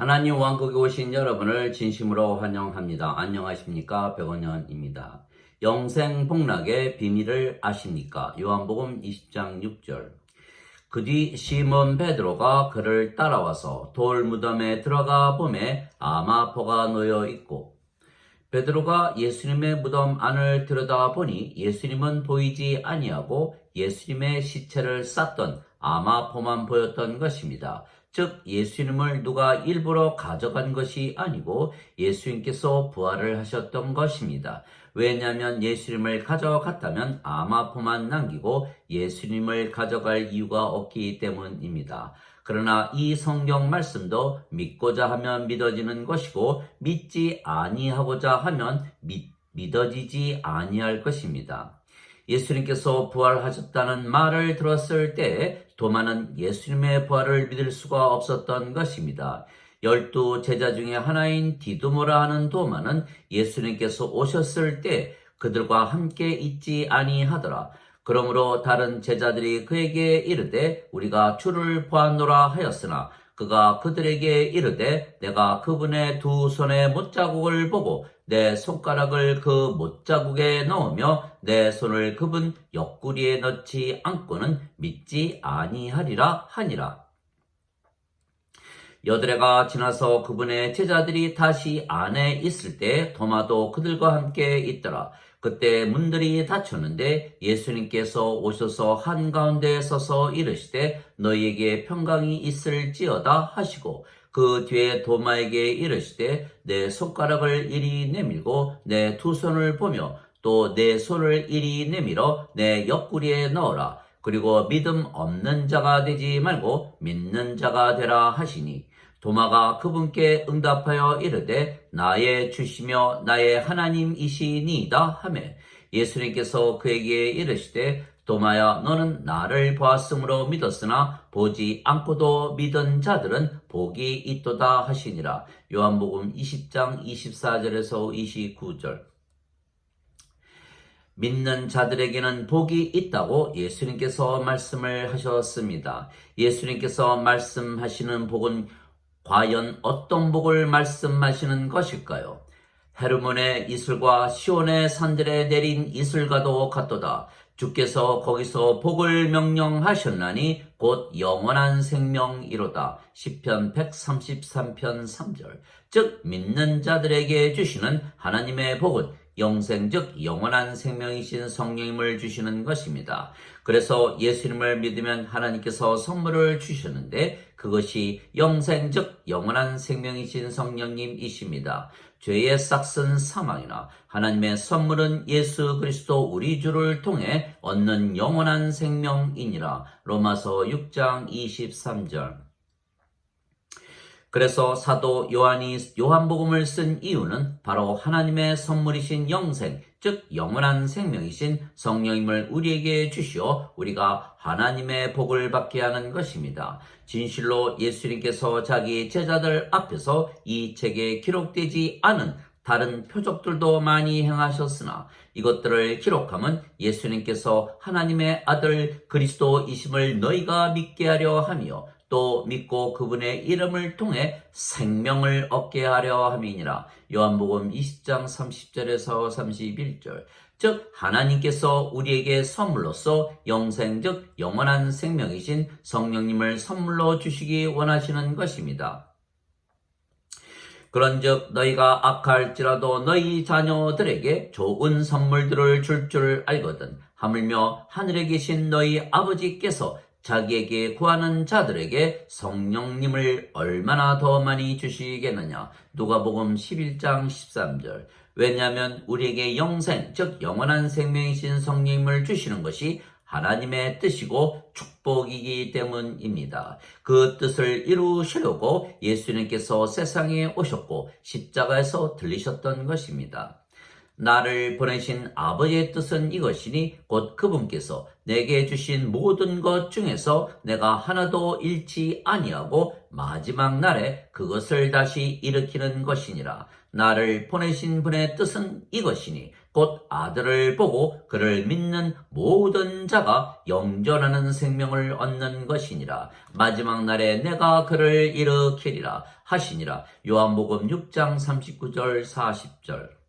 하나님 왕국에 오신 여러분을 진심으로 환영합니다. 안녕하십니까? 백원현입니다. 영생 복락의 비밀을 아십니까? 요한복음 20장 6절. 그 뒤 시몬 베드로가 그를 따라와서 돌 무덤에 들어가 보매 아마포가 놓여 있고, 베드로가 예수님의 무덤 안을 들여다보니 예수님은 보이지 아니하고 예수님의 시체를 쌌던 아마포만 보였던 것입니다. 즉 예수님을 누가 일부러 가져간 것이 아니고 예수님께서 부활을 하셨던 것입니다. 왜냐하면 예수님을 가져갔다면 아마포만 남기고 예수님을 가져갈 이유가 없기 때문입니다. 그러나 이 성경 말씀도 믿고자 하면 믿어지는 것이고 믿지 아니하고자 하면 믿어지지 아니할 것입니다. 예수님께서 부활하셨다는 말을 들었을 때 도마는 예수님의 부활을 믿을 수가 없었던 것입니다. 12 제자 중에 하나인 디두모라 하는 도마는 예수님께서 오셨을 때 그들과 함께 있지 아니하더라. 그러므로 다른 제자들이 그에게 이르되 우리가 주를 보았노라 하였으나 그가 그들에게 이르되 내가 그분의 두 손의 못자국을 보고 내 손가락을 그 못자국에 넣으며 내 손을 그분 옆구리에 넣지 않고는 믿지 아니하리라 하니라. 여드레가 지나서 그분의 제자들이 다시 안에 있을 때 도마도 그들과 함께 있더라. 그때 문들이 닫혔는데 예수님께서 오셔서 한가운데 서서 이르시되 너희에게 평강이 있을지어다 하시고 그 뒤에 도마에게 이르시되 내 손가락을 이리 내밀고 내 두 손을 보며 또 내 손을 이리 내밀어 내 옆구리에 넣어라. 그리고 믿음 없는 자가 되지 말고 믿는 자가 되라 하시니 도마가 그분께 응답하여 이르되 나의 주시며 나의 하나님이시니이다 하매 예수님께서 그에게 이르시되 도마야 너는 나를 보았으므로 믿었으나 보지 않고도 믿은 자들은 복이 있도다 하시니라. 요한복음 20장 24절에서 29절. 믿는 자들에게는 복이 있다고 예수님께서 말씀을 하셨습니다. 예수님께서 말씀하시는 복은 과연 어떤 복을 말씀하시는 것일까요? 헤르몬의 이슬과 시온의 산들에 내린 이슬과도 같도다. 주께서 거기서 복을 명령하셨나니 곧 영원한 생명이로다. 시편 133편 3절. 즉 믿는 자들에게 주시는 하나님의 복은 영생 즉 영원한 생명이신 성령님을 주시는 것입니다. 그래서 예수님을 믿으면 하나님께서 선물을 주셨는데 그것이 영생 즉 영원한 생명이신 성령님이십니다. 죄의 싹슨 사망이나 하나님의 선물은 예수 그리스도 우리 주를 통해 얻는 영원한 생명이니라. 로마서 6장 23절. 그래서 사도 요한이 요한복음을 쓴 이유는 바로 하나님의 선물이신 영생, 즉 영원한 생명이신 성령님을 우리에게 주시어 우리가 하나님의 복을 받게 하는 것입니다. 진실로 예수님께서 자기 제자들 앞에서 이 책에 기록되지 않은 다른 표적들도 많이 행하셨으나 이것들을 기록함은 예수님께서 하나님의 아들 그리스도이심을 너희가 믿게 하려 하며 또 믿고 그분의 이름을 통해 생명을 얻게 하려 함이니라. 요한복음 20장 30절에서 31절. 즉 하나님께서 우리에게 선물로서 영생 즉 영원한 생명이신 성령님을 선물로 주시기 원하시는 것입니다. 그런즉 너희가 악할지라도 너희 자녀들에게 좋은 선물들을 줄 알거든. 하물며 하늘에 계신 너희 아버지께서 자기에게 구하는 자들에게 성령님을 얼마나 더 많이 주시겠느냐. 누가복음 11장 13절. 왜냐하면 우리에게 영생 즉 영원한 생명이신 성령님을 주시는 것이 하나님의 뜻이고 축복이기 때문입니다. 그 뜻을 이루시려고 예수님께서 세상에 오셨고 십자가에서 들리셨던 것입니다. 나를 보내신 아버지의 뜻은 이것이니 곧 그분께서 내게 주신 모든 것 중에서 내가 하나도 잃지 아니하고 마지막 날에 그것을 다시 일으키는 것이니라. 나를 보내신 분의 뜻은 이것이니 곧 아들을 보고 그를 믿는 모든 자가 영존하는 생명을 얻는 것이니라. 마지막 날에 내가 그를 일으키리라 하시니라. 요한복음 6장 39절 40절.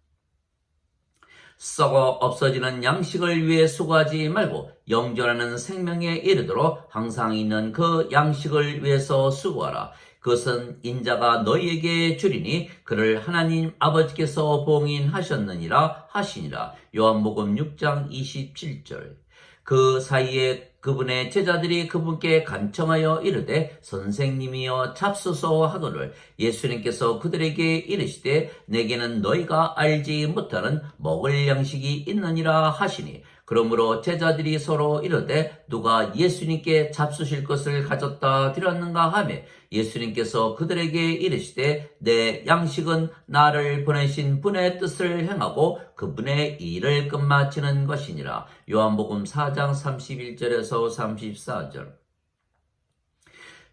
썩어 없어지는 양식을 위해 수고하지 말고 영존하는 생명에 이르도록 항상 있는 그 양식을 위해서 수고하라. 그것은 인자가 너희에게 주리니 그를 하나님 아버지께서 봉인하셨느니라 하시니라. 요한복음 6장 27절. 그 사이에 그분의 제자들이 그분께 간청하여 이르되 선생님이여 잡소서 하거늘 예수님께서 그들에게 이르시되 내게는 너희가 알지 못하는 먹을 양식이 있느니라 하시니 그러므로 제자들이 서로 이르되 누가 예수님께 잡수실 것을 가졌다 드렸는가 하며 예수님께서 그들에게 이르시되 내 양식은 나를 보내신 분의 뜻을 행하고 그분의 일을 끝마치는 것이니라. 요한복음 4장 31절에서 34절.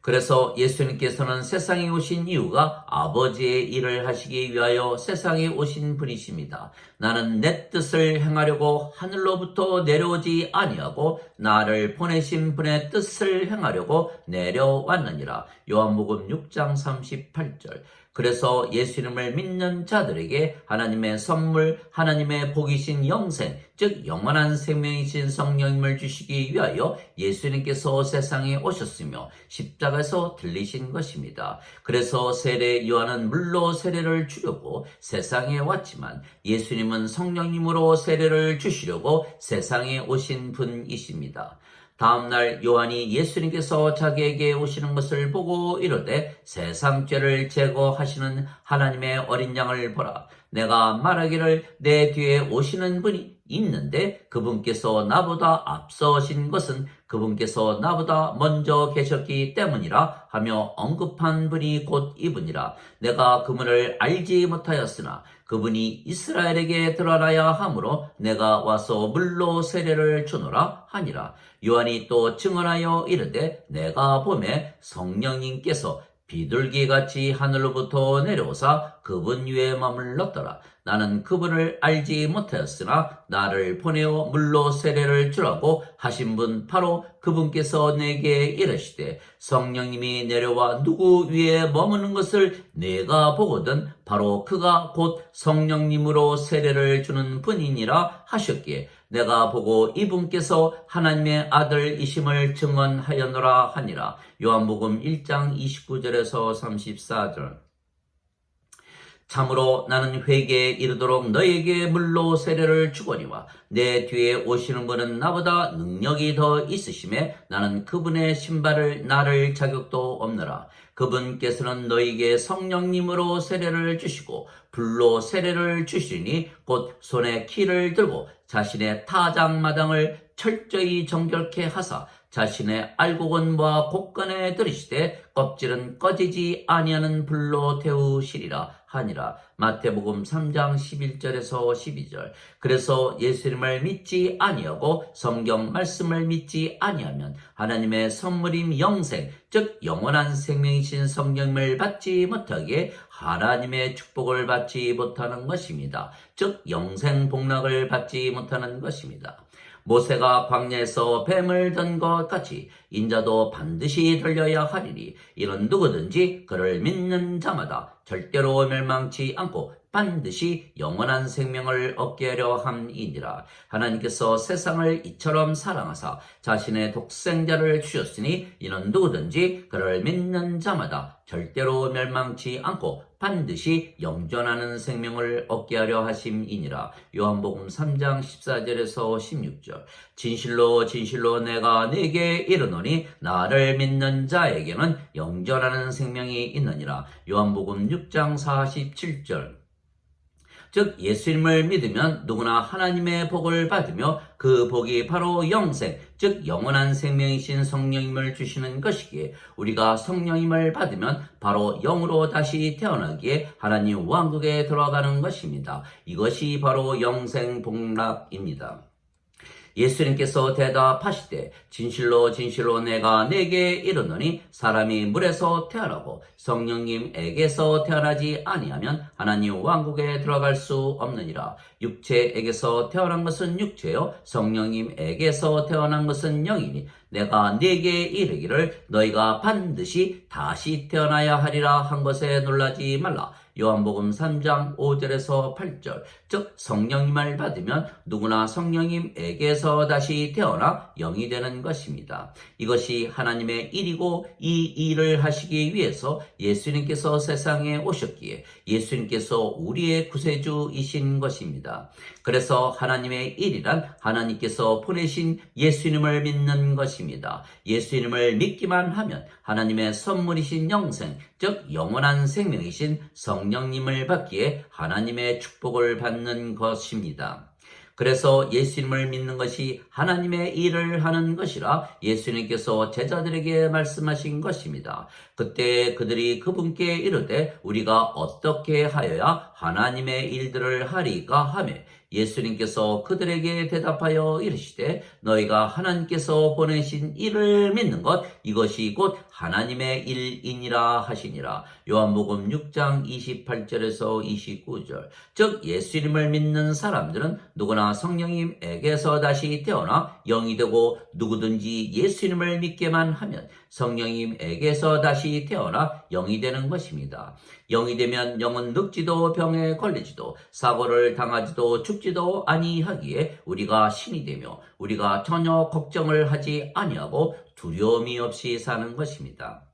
그래서 예수님께서는 세상에 오신 이유가 아버지의 일을 하시기 위하여 세상에 오신 분이십니다. 나는 내 뜻을 행하려고 하늘로부터 내려오지 아니하고 나를 보내신 분의 뜻을 행하려고 내려왔느니라. 요한복음 6장 38절. 그래서 예수님을 믿는 자들에게 하나님의 선물, 하나님의 복이신 영생, 즉 영원한 생명이신 성령님을 주시기 위하여 예수님께서 세상에 오셨으며 십자가에서 들리신 것입니다. 그래서 세례 요한은 물로 세례를 주려고 세상에 왔지만 예수님은 성령님으로 세례를 주시려고 세상에 오신 분이십니다. 다음날 요한이 예수님께서 자기에게 오시는 것을 보고 이르되 세상 죄를 제거하시는 하나님의 어린 양을 보라. 내가 말하기를 내 뒤에 오시는 분이 있는데 그분께서 나보다 앞서신 것은 그분께서 나보다 먼저 계셨기 때문이라 하며 언급한 분이 곧 이분이라. 내가 그분을 알지 못하였으나 그분이 이스라엘에게 드러나야 하므로 내가 와서 물로 세례를 주노라 하니라. 요한이 또 증언하여 이르되 내가 보매 성령님께서 비둘기같이 하늘로부터 내려오사 그분 위에 머물렀더라. 나는 그분을 알지 못하였으나 나를 보내어 물로 세례를 주라고 하신 분 바로 그분께서 내게 이르시되 성령님이 내려와 누구 위에 머무는 것을 내가 보거든 바로 그가 곧 성령님으로 세례를 주는 분이니라 하셨기에 내가 보고 이분께서 하나님의 아들이심을 증언하였노라 하니라. 요한복음 1장 29절에서 34절. 참으로 나는 회개에 이르도록 너에게 물로 세례를 주거니와 내 뒤에 오시는 분은 나보다 능력이 더 있으심에 나는 그분의 신발을 나를 자격도 없노라. 그분께서는 너에게 성령님으로 세례를 주시고 불로 세례를 주시니 곧 손에 키를 들고 자신의 타작마당을 철저히 정결케 하사 자신의 알곡은과 곡간에 들이시되 껍질은 꺼지지 아니하는 불로 태우시리라 하니라. 마태복음 3장 11절에서 12절. 그래서 예수님을 믿지 아니하고 성경 말씀을 믿지 아니하면 하나님의 선물인 영생, 즉 영원한 생명이신 성령을 받지 못하게 하나님의 축복을 받지 못하는 것입니다. 즉 영생 복락을 받지 못하는 것입니다. 모세가 광야에서 뱀을 든 것 같이 인자도 반드시 들려야 하리니 이는 누구든지 그를 믿는 자마다 절대로 멸망치 않고 반드시 영원한 생명을 얻게 하려 함이니라. 하나님께서 세상을 이처럼 사랑하사 자신의 독생자를 주셨으니 이는 누구든지 그를 믿는 자마다 절대로 멸망치 않고 반드시 영존하는 생명을 얻게 하려 하심이니라. 요한복음 3장 14절에서 16절. 진실로 진실로 내가 네게 이르노니 나를 믿는 자에게는 영존하는 생명이 있느니라. 요한복음 6장 47절. 즉 예수님을 믿으면 누구나 하나님의 복을 받으며 그 복이 바로 영생, 즉 영원한 생명이신 성령님을 주시는 것이기에 우리가 성령님을 받으면 바로 영으로 다시 태어나기에 하나님 왕국에 들어가는 것입니다. 이것이 바로 영생 복락입니다. 예수님께서 대답하시되 진실로 진실로 내가 네게 이르노니 사람이 물에서 태어나고 성령님에게서 태어나지 아니하면 하나님 왕국에 들어갈 수 없느니라. 육체에게서 태어난 것은 육체요 성령님에게서 태어난 것은 영이니 내가 네게 이르기를 너희가 반드시 다시 태어나야 하리라 한 것에 놀라지 말라. 요한복음 3장 5절에서 8절. 즉 성령님을 받으면 누구나 성령님에게서 다시 태어나 영이 되는 것입니다. 이것이 하나님의 일이고 이 일을 하시기 위해서 예수님께서 세상에 오셨기에 예수님께서 우리의 구세주이신 것입니다. 그래서 하나님의 일이란 하나님께서 보내신 예수님을 믿는 것입니다. 예수님을 믿기만 하면 하나님의 선물이신 영생, 즉 영원한 생명이신 성령님을 받기에 하나님의 축복을 받는 것입니다. 그래서 예수님을 믿는 것이 하나님의 일을 하는 것이라 예수님께서 제자들에게 말씀하신 것입니다. 그때 그들이 그분께 이르되 우리가 어떻게 하여야 하나님의 일들을 하리까 하며 예수님께서 그들에게 대답하여 이르시되 너희가 하나님께서 보내신 일을 믿는 것 이것이 곧 하나님의 일이니라 하시니라. 요한복음 6장 28절에서 29절. 즉 예수님을 믿는 사람들은 누구나 성령님에게서 다시 태어나 영이 되고 누구든지 예수님을 믿게만 하면 성령님에게서 다시 태어나 영이 되는 것입니다. 영이 되면 영은 늙지도 병에 걸리지도 사고를 당하지도 죽지도 아니하기에 우리가 신이 되며 우리가 전혀 걱정을 하지 아니하고 두려움이 없이 사는 것입니다.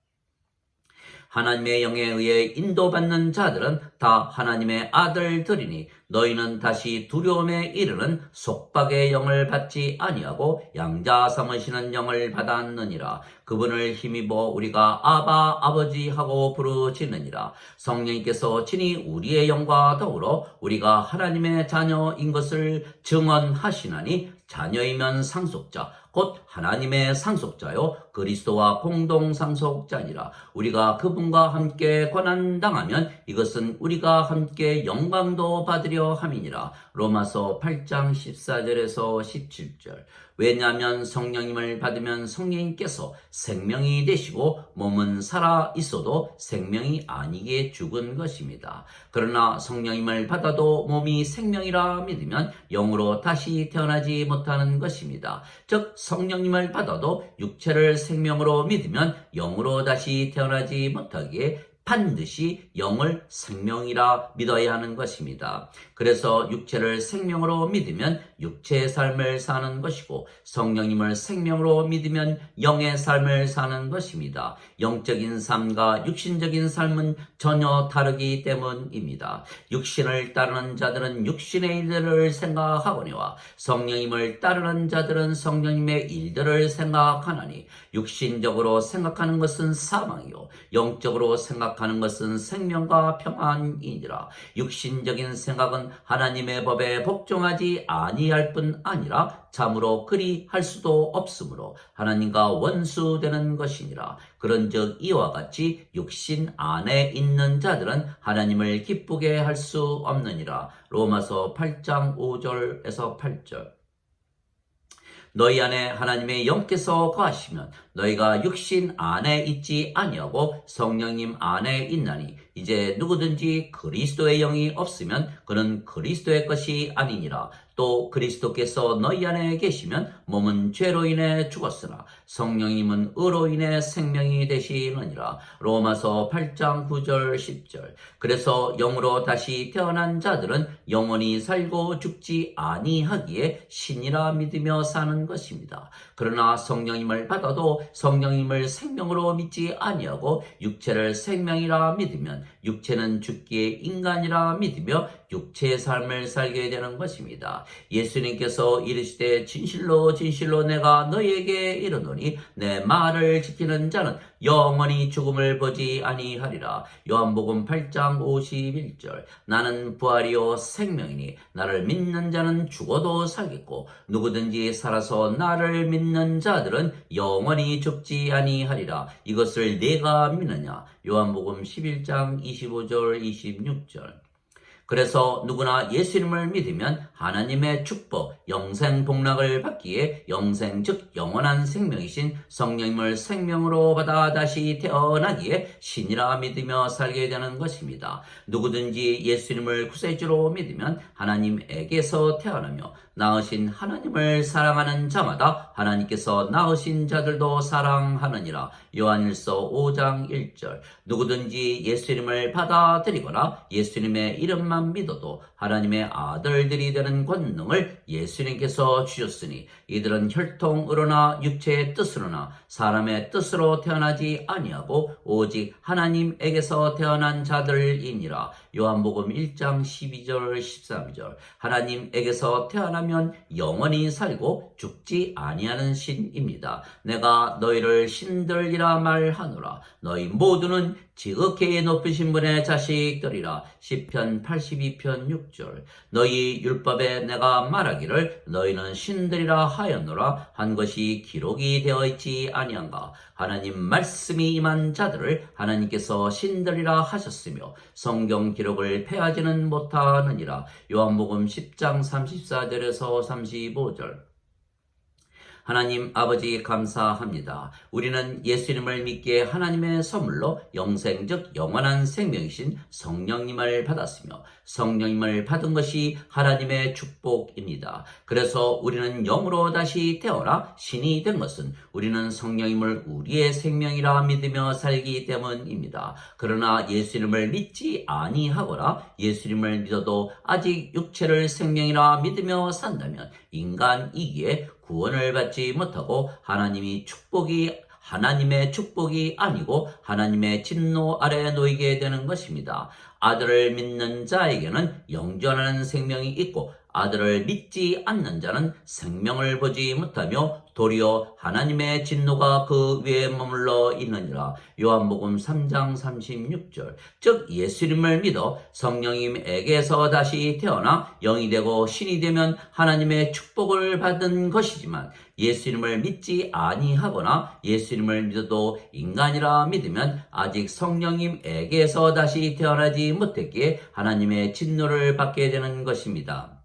하나님의 영에 의해 인도받는 자들은 다 하나님의 아들들이니 너희는 다시 두려움에 이르는 속박의 영을 받지 아니하고 양자 삼으시는 영을 받았느니라. 그분을 힘입어 우리가 아바 아버지 하고 부르짖느니라. 성령님께서 친히 우리의 영과 더불어 우리가 하나님의 자녀인 것을 증언하시나니 자녀이면 상속자 곧 하나님의 상속자요 그리스도와 공동 상속자니라. 우리가 그분과 함께 고난당하면 이것은 우리가 함께 영광도 받으려 함이니라. 로마서 8장 14절에서 17절. 왜냐하면 성령님을 받으면 성령님께서 생명이 되시고 몸은 살아 있어도 생명이 아니게 죽은 것입니다. 그러나 성령님을 받아도 몸이 생명이라 믿으면 영으로 다시 태어나지 못하는 것입니다. 즉 성령님을 받아도 육체를 생명으로 믿으면 영으로 다시 태어나지 못하기에 반드시 영을 생명이라 믿어야 하는 것입니다. 그래서 육체를 생명으로 믿으면 육체의 삶을 사는 것이고 성령님을 생명으로 믿으면 영의 삶을 사는 것입니다. 영적인 삶과 육신적인 삶은 전혀 다르기 때문입니다. 육신을 따르는 자들은 육신의 일들을 생각하거니와 성령님을 따르는 자들은 성령님의 일들을 생각하나니 육신적으로 생각하는 것은 사망이요 영적으로 생각하는 것은 생명과 평안이니라. 육신적인 생각은 하나님의 법에 복종하지 아니할 뿐 아니라 참으로 그리 할 수도 없으므로 하나님과 원수되는 것이니라. 그런즉 이와 같이 육신 안에 있는 자들은 하나님을 기쁘게 할 수 없느니라. 로마서 8장 5절에서 8절. 너희 안에 하나님의 영께서 거하시면 너희가 육신 안에 있지 아니하고 성령님 안에 있나니 이제 누구든지 그리스도의 영이 없으면 그는 그리스도의 것이 아니니라. 또 그리스도께서 너희 안에 계시면 몸은 죄로 인해 죽었으나 성령님은 의로 인해 생명이 되시느니라. 로마서 8장 9절 10절. 그래서 영으로 다시 태어난 자들은 영원히 살고 죽지 아니하기에 신이라 믿으며 사는 것입니다. 그러나 성령님을 받아도 성령님을 생명으로 믿지 아니하고 육체를 생명이라 믿으면 육체는 죽기에 인간이라 믿으며 육체의 삶을 살게 되는 것입니다. 예수님께서 이르시되 진실로 진실로 내가 너희에게 이르노니 내 말을 지키는 자는 영원히 죽음을 보지 아니하리라. 요한복음 8장 51절. 나는 부활이요 생명이니 나를 믿는 자는 죽어도 살겠고 누구든지 살아서 나를 믿는 자들은 영원히 죽지 아니하리라. 이것을 내가 믿느냐. 요한복음 11장 25절 26절. 그래서 누구나 예수님을 믿으면 하나님의 축복, 영생 복락을 받기에 영생 즉 영원한 생명이신 성령님을 생명으로 받아 다시 태어나기에 신이라 믿으며 살게 되는 것입니다. 누구든지 예수님을 구세주로 믿으면 하나님에게서 태어나며 낳으신 하나님을 사랑하는 자마다 하나님께서 낳으신 자들도 사랑하느니라. 요한일서 5장 1절. 누구든지 예수님을 받아들이거나 예수님의 이름만 믿어도 하나님의 아들들이 되는 권능을 예수님께서 주셨으니 이들은 혈통으로나 육체의 뜻으로나 사람의 뜻으로 태어나지 아니하고 오직 하나님에게서 태어난 자들이니라. 요한복음 1장 12절 13절. 하나님에게서 태어나면 영원히 살고 죽지 아니하는 신입니다. 내가 너희를 신들이라 말하노라. 너희 모두는 지극히 높으신 분의 자식들이라. 시편 82편 6절. 너희 율법에 내가 말하기를 너희는 신들이라 하였노라 한 것이 기록이 되어 있지 아니한가. 하나님 말씀이 임한 자들을 하나님께서 신들이라 하셨으며 성경 기록을 폐하지는 못하느니라. 요한복음 10장 34절에서 35절. 하나님 아버지 감사합니다. 우리는 예수님을 믿기에 하나님의 선물로 영생 즉 영원한 생명이신 성령님을 받았으며 성령님을 받은 것이 하나님의 축복입니다. 그래서 우리는 영으로 다시 태어나 신이 된 것은 우리는 성령님을 우리의 생명이라 믿으며 살기 때문입니다. 그러나 예수님을 믿지 아니하거나 예수님을 믿어도 아직 육체를 생명이라 믿으며 산다면 인간이기에 구원을 받지 못하고 하나님의 축복이 아니고 하나님의 진노 아래 놓이게 되는 것입니다. 아들을 믿는 자에게는 영존하는 생명이 있고 아들을 믿지 않는 자는 생명을 보지 못하며 도리어 하나님의 진노가 그 위에 머물러 있느니라. 요한복음 3장 36절. 즉 예수님을 믿어 성령님에게서 다시 태어나 영이 되고 신이 되면 하나님의 축복을 받은 것이지만 예수님을 믿지 아니하거나 예수님을 믿어도 인간이라 믿으면 아직 성령님에게서 다시 태어나지 못했기에 하나님의 진노를 받게 되는 것입니다.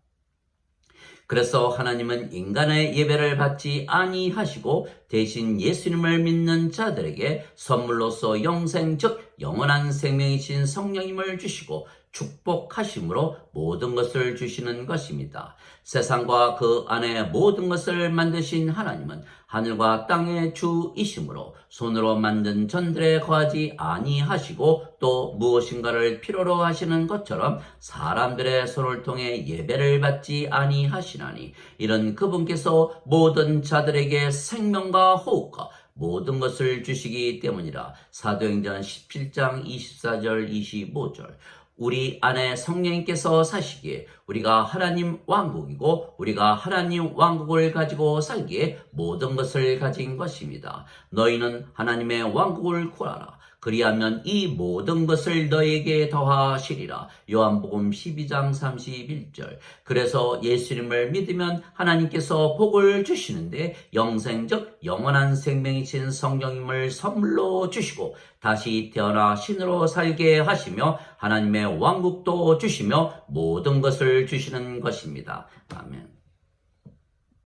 그래서 하나님은 인간의 예배를 받지 아니하시고 대신 예수님을 믿는 자들에게 선물로서 영생 즉 영원한 생명이신 성령님을 주시고 축복하심으로 모든 것을 주시는 것입니다. 세상과 그 안에 모든 것을 만드신 하나님은 하늘과 땅의 주이심으로 손으로 만든 전들에 거하지 아니하시고 또 무엇인가를 필요로 하시는 것처럼 사람들의 손을 통해 예배를 받지 아니하시나니 이런 그분께서 모든 자들에게 생명과 호흡과 모든 것을 주시기 때문이라. 사도행전 17장 24절 25절. 우리 안에 성령님께서 사시기에 우리가 하나님 왕국이고 우리가 하나님 왕국을 가지고 살기에 모든 것을 가진 것입니다. 너희는 하나님의 왕국을 구하라. 그리하면 이 모든 것을 너에게 더하시리라. 요한복음 12장 31절. 그래서 예수님을 믿으면 하나님께서 복을 주시는데 영생적 영원한 생명이신 성령님을 선물로 주시고 다시 태어나 신으로 살게 하시며 하나님의 왕국도 주시며 모든 것을 주시는 것입니다. 아멘.